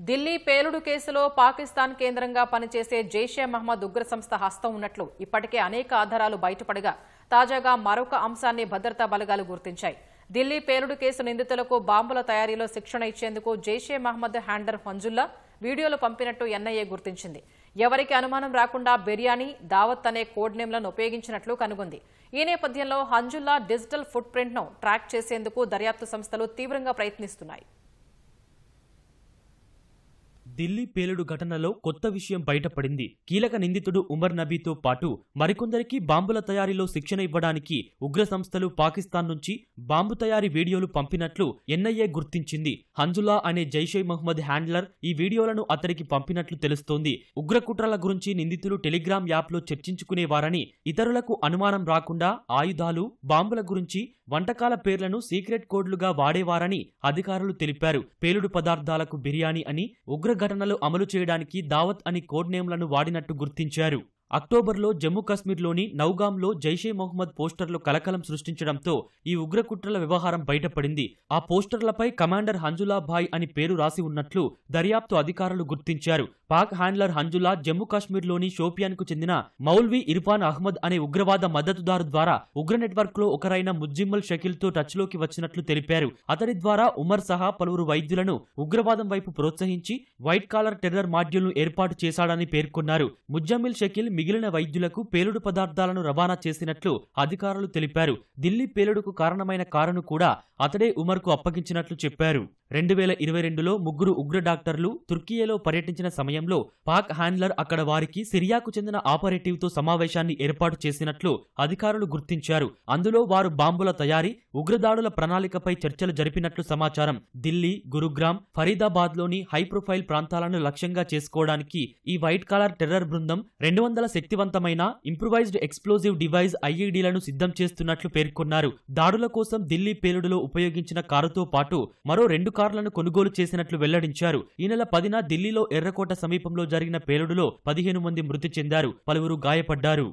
ఢిల్లీ పేలుడు కేసులో పాకిస్తాన్ కేంద్రంగా పనిచేసే జైషే మహ్మద్ ఉగ్ర సంస్థ హస్తం ఉన్నట్లు ఇప్పటికే అనేక ఆధారాలు బయటపడగా తాజాగా మరొక అంశాన్ని భద్రతా బలగాలు గుర్తించాయి. ఢిల్లీ పేలుడు కేసు నిందితులకు బాంబుల తయారీలో శిక్షణ ఇచ్చేందుకు జైషే మహ్మద్ హ్యాండర్ హంజుల్లా వీడియోలు పంపినట్టు ఎన్ఐఏ గుర్తించింది. ఎవరికి అనుమానం రాకుండా బిర్యానీ, దావత్ అనే కోడ్ నేమ్లను ఉపయోగించినట్లు కనుగొంది. ఈ నేపథ్యంలో హంజుల్లా డిజిటల్ ఫుట్ ప్రింట్ను ట్రాక్ చేసేందుకు దర్యాప్తు సంస్థలు తీవ్రంగా ప్రయత్నిస్తున్నాయి. ఢిల్లీ పేలుడు ఘటనలో కొత్త విషయం బయటపడింది. కీలక నిందితుడు ఉమర్ నబీతో పాటు మరికొందరికి బాంబుల తయారీలో శిక్షణ ఇవ్వడానికి ఉగ్ర సంస్థలు పాకిస్తాన్ నుంచి బాంబు తయారీ వీడియోలు పంపినట్లు ఎన్ఐఏ గుర్తించింది. హంజుల్లా అనే జైషే మహ్మద్ హ్యాండ్లర్ ఈ వీడియోలను అతడికి పంపినట్లు తెలుస్తోంది. ఉగ్రకుట్రల గురించి నిందితులు టెలిగ్రామ్ యాప్లో చర్చించుకునేవారని, ఇతరులకు అనుమానం రాకుండా ఆయుధాలు, బాంబుల గురించి వంటకాల పేర్లను సీక్రెట్ కోడ్లుగా వాడేవారని అధికారులు తెలిపారు. పేలుడు పదార్థాలకు బిర్యానీ అని, ఉగ్ర ఘటనలు అమలు చేయడానికి దావత్ అని కోడ్ నేమ్లను వాడినట్టు గుర్తించారు. అక్టోబర్లో జమ్మూ కశ్మీర్లోని నౌగాంలో జైషే మహ్మద్ పోస్టర్లు కలకలం సృష్టించడంతో ఈ ఉగ్రకుట్రల వ్యవహారం బయటపడింది. ఆ పోస్టర్లపై కమాండర్ హంజుల్లా భాయ్ అని పేరు రాసి ఉన్నట్లు దర్యాప్తు అధికారులు గుర్తించారు. పాక్ హ్యాండ్లర్ హంజుల్లా జమ్మూ కాశ్మీర్లోని షోపియాన్కు చెందిన మౌల్వీ ఇర్ఫాన్ అహ్మద్ అనే ఉగ్రవాద మద్దతుదారు ద్వారా ఉగ్ర నెట్వర్క్లో ఒకరైన ముజ్జిమ్మల్ షకీల్తో టచ్లోకి వచ్చినట్లు తెలిపారు. అతడి ద్వారా ఉమర్ సహా పలువురు వైద్యులను ఉగ్రవాదం వైపు ప్రోత్సహించి వైట్ కాలర్ టెర్రర్ మాడ్యూల్ను ఏర్పాటు చేశాడని పేర్కొన్నారు. ముజ్జమిల్ షకీల్ మిగిలిన వైద్యులకు పేలుడు పదార్థాలను రవాణా చేసినట్లు అధికారులు తెలిపారు. ఢిల్లీ పేలుడుకు కారణమైన కారును కూడా అతడే ఉమర్కు అప్పగించినట్లు చెప్పారు. 2022లో ముగ్గురు ఉగ్ర డాక్టర్లు తుర్కియేలో పర్యటించిన సమయంలో పాక్ హ్యాండ్లర్ అక్కడ వారికి సిరియాకు చెందిన ఆపరేటివ్తో సమావేశాన్ని ఏర్పాటు చేసినట్లు అధికారులు గుర్తించారు. అందులో వారు బాంబుల తయారీ, ఉగ్రదాడుల ప్రణాళికపై చర్చలు జరిపినట్లు సమాచారం. ఢిల్లీ, గురుగ్రామ్, ఫరీదాబాద్లోని హై ప్రొఫైల్ ప్రాంతాలను లక్ష్యంగా చేసుకోవడానికి ఈ వైట్ కాలర్ టెర్రర్ బృందం 200 శక్తివంతమైన ఇంప్రూవైజ్డ్ ఎక్స్ప్లోజివ్ డివైస్ ఐఈడీలను సిద్ధం చేస్తున్నట్లు పేర్కొన్నారు. దాడుల కోసం ఢిల్లీ పేలుడులో ఉపయోగించిన కారుతో పాటు మరో 2 కార్లను కొనుగోలు చేసినట్లు వెల్లడించారు. ఈ నెల 10న ఢిల్లీలో ఎర్రకోట సమీపంలో జరిగిన పేలుడులో 15 మంది మృతి చెందారు, పలువురు గాయపడ్డారు.